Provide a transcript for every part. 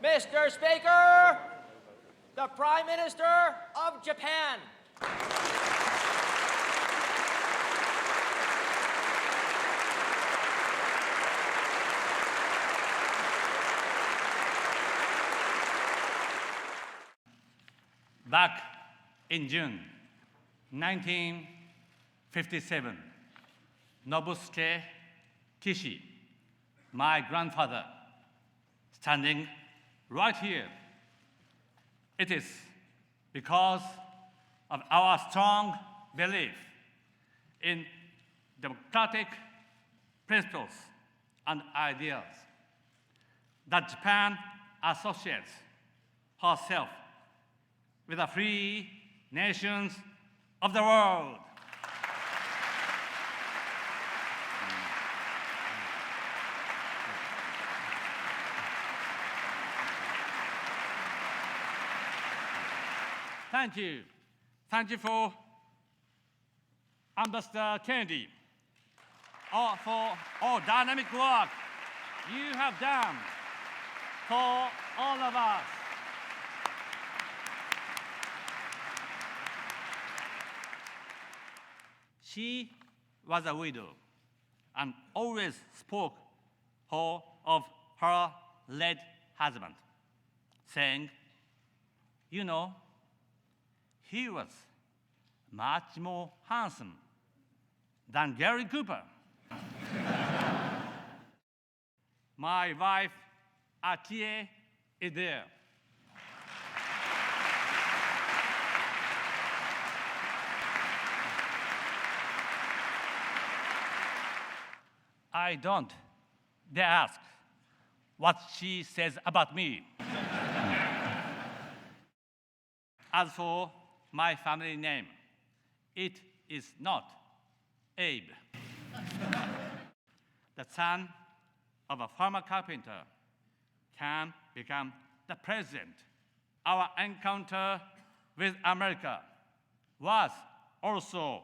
Mr. Speaker, the Prime Minister of Japan. Back in June 1957, Nobusuke Kishi, my grandfather, standing right here. It is because of our strong belief in democratic principles and ideals that Japan associates herself with the free nations of the world. Thank you. Thank you for Ambassador Kennedy for all dynamic work you have done for all of us. She was a widow and always spoke of her late husband, saying, "You know, he was much more handsome than Gary Cooper." My wife, Akie, is there. I don't dare ask what she says about me. As for my family name, it is not Abe. The son of a farmer carpenter can become the president. Our encounter with America was also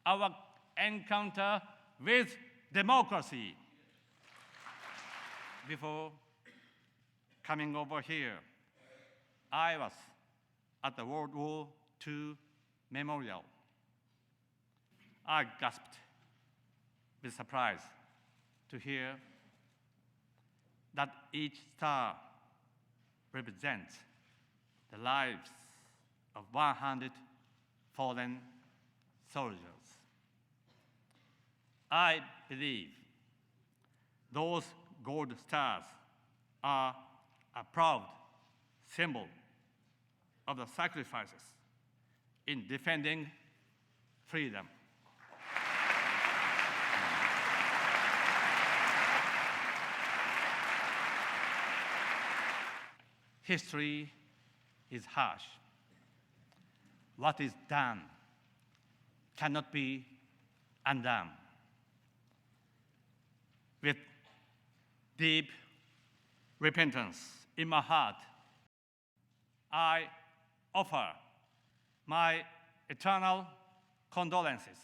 our encounter with democracy. Before coming over here, I was at the World War II Memorial. I gasped with surprise to hear that each star represents the lives of 100 fallen soldiers. I believe those gold stars are a proud symbol of the sacrifices in defending freedom. History is harsh. What is done cannot be undone. With deep repentance in my heart, I offer my eternal condolences.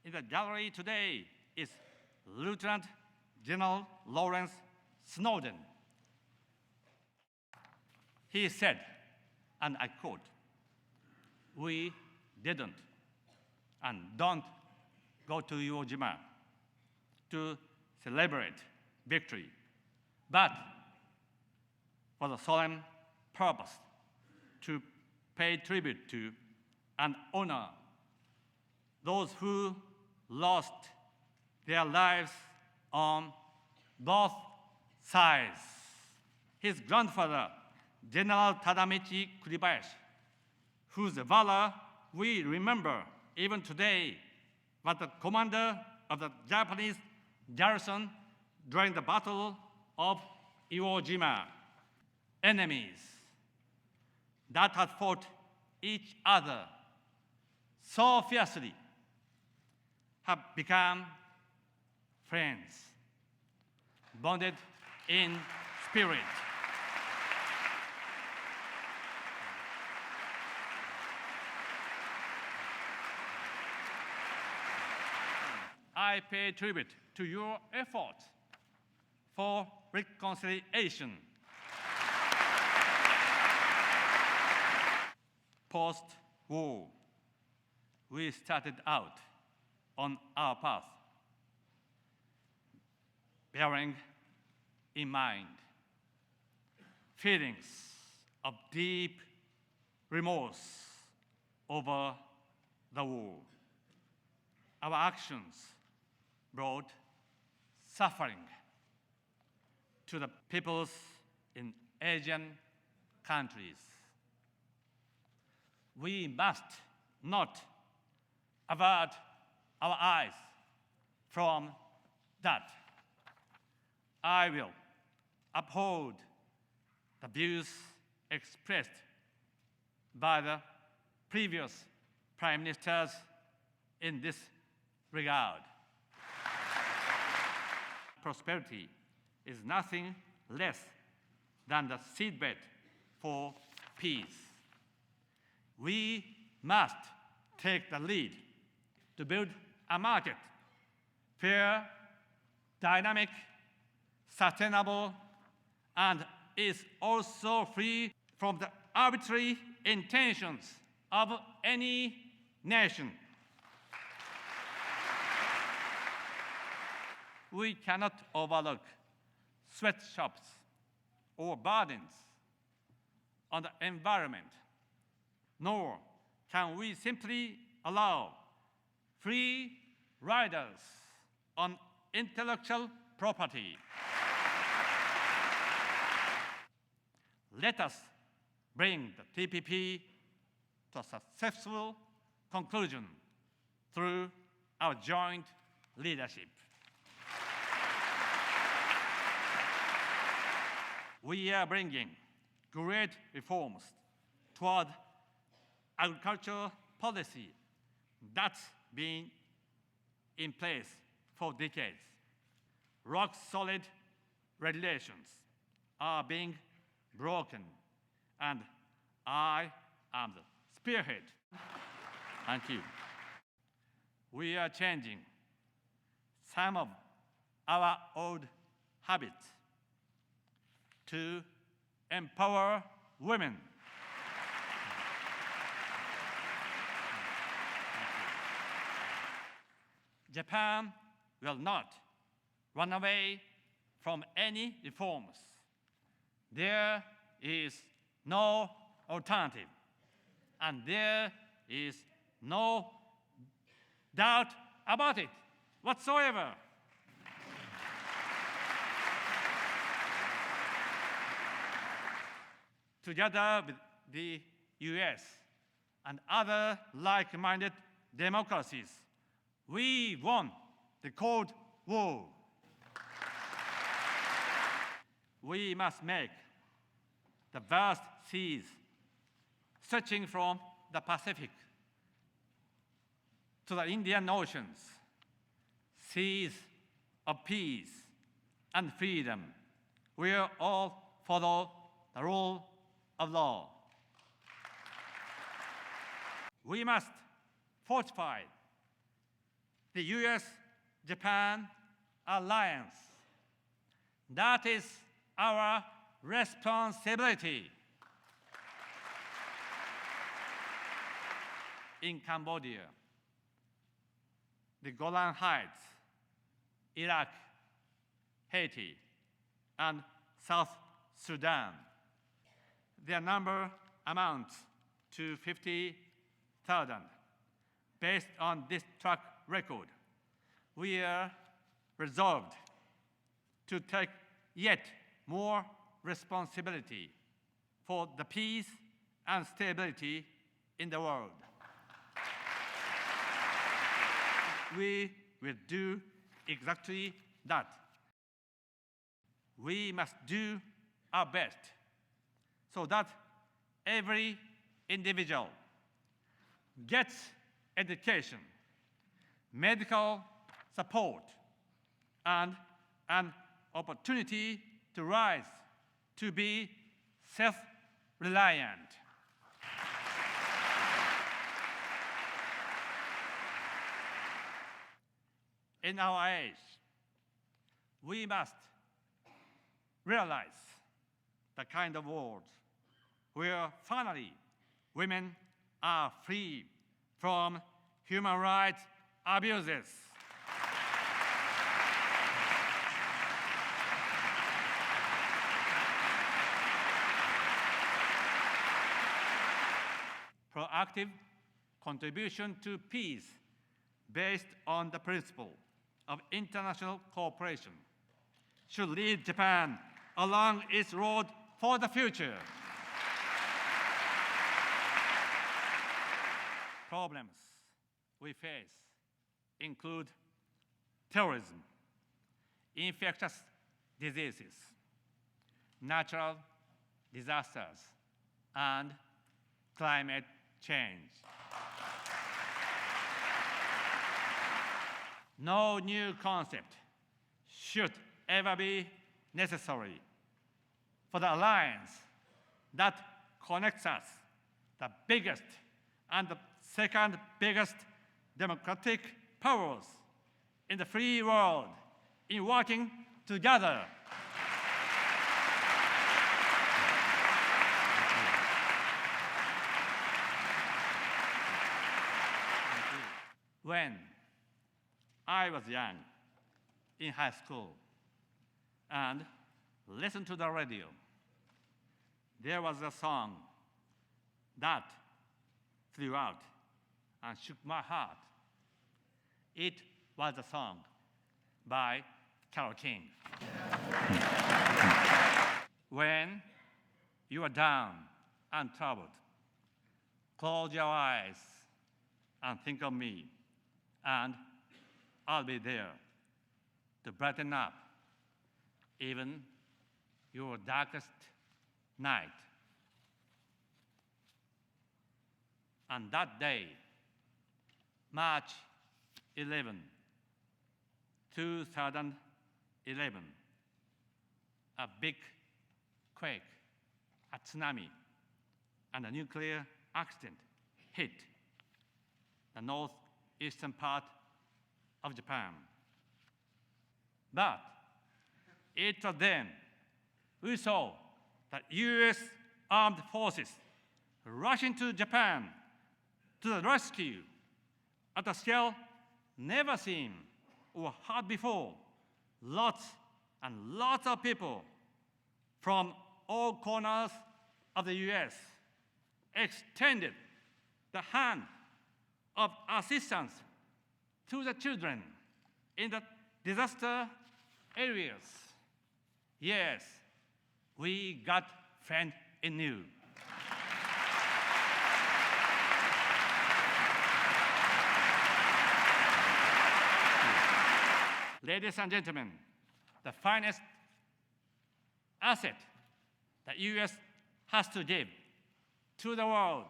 In the gallery today is Lieutenant General Lawrence Snowden. He said, and I quote, "We didn't and don't go to Iwo Jima to celebrate victory, but for the solemn purpose to pay tribute to and honor those who lost their lives on both sides." His grandfather, General Tadamichi Kuribayashi, whose valor we remember even today, was the commander of the Japanese garrison during the Battle of Iwo Jima. Enemies that had fought each other so fiercely have become friends, bonded in spirit. I pay tribute to your efforts for reconciliation. Post-war, we started out on our path, bearing in mind feelings of deep remorse over the war. Our actions brought suffering to the peoples in Asian countries. We must not avert our eyes from that. I will uphold the views expressed by the previous prime ministers in this regard. Prosperity is nothing less than the seedbed for peace. We must take the lead to build a market, fair, dynamic, sustainable, and is also free from the arbitrary intentions of any nation. We cannot overlook sweatshops or burdens on the environment, nor can we simply allow free riders on intellectual property. Let us bring the TPP to a successful conclusion through our joint leadership. We are bringing great reforms toward agricultural policy that's been in place for decades. Rock-solid regulations are being broken, and I am the spearhead. Thank you. We are changing some of our old habits to empower women. Japan will not run away from any reforms. There is no alternative, and there is no doubt about it whatsoever. Together with the US and other like-minded democracies, we won the Cold War. We must make the vast seas stretching from the Pacific to the Indian Oceans, seas of peace and freedom, where all follow the rule of law. We must fortify the US-Japan alliance. That is our responsibility. In Cambodia, the Golan Heights, Iraq, Haiti, and South Sudan, their number amounts to 50,000. Based on this track record, we are resolved to take yet more responsibility for the peace and stability in the world. We will do exactly that. We must do our best so that every individual gets education, medical support, and an opportunity to rise to be self-reliant. in our age, we must realize the kind of world where finally women are free from human rights abuses. Proactive contribution to peace based on the principle of international cooperation should lead Japan along its road for the future. Problems we face include terrorism, infectious diseases, natural disasters, and climate change. No new concept should ever be necessary for the alliance that connects us, the biggest and the second biggest democratic powers in the free world, in working together. When I was young, in high school, and listened to the radio, there was a song that flew out and shook my heart. It was a song by Carole King. When you are down and troubled, close your eyes and think of me, and I'll be there to brighten up even your darkest night. And that day, March 11, 2011, a big quake, a tsunami, and a nuclear accident hit the northeastern part of Japan. But it was then we saw the U.S. armed forces rushing to Japan to the rescue at a scale never seen or heard before. Lots and lots of people from all corners of the U.S. extended the hand of assistance to the children in the disaster areas. Yes, we got friends in you. Ladies and gentlemen, the finest asset the U.S. has to give to the world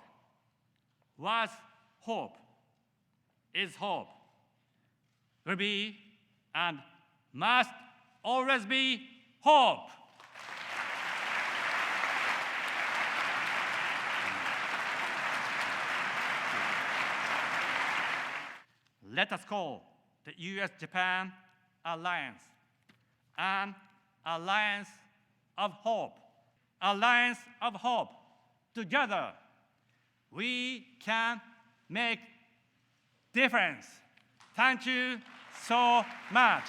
was hope, is hope, will be and must always be hope. Let us call the U.S.-Japan alliance an alliance of hope. Alliance of hope. Together, we can make difference. Thank you so much.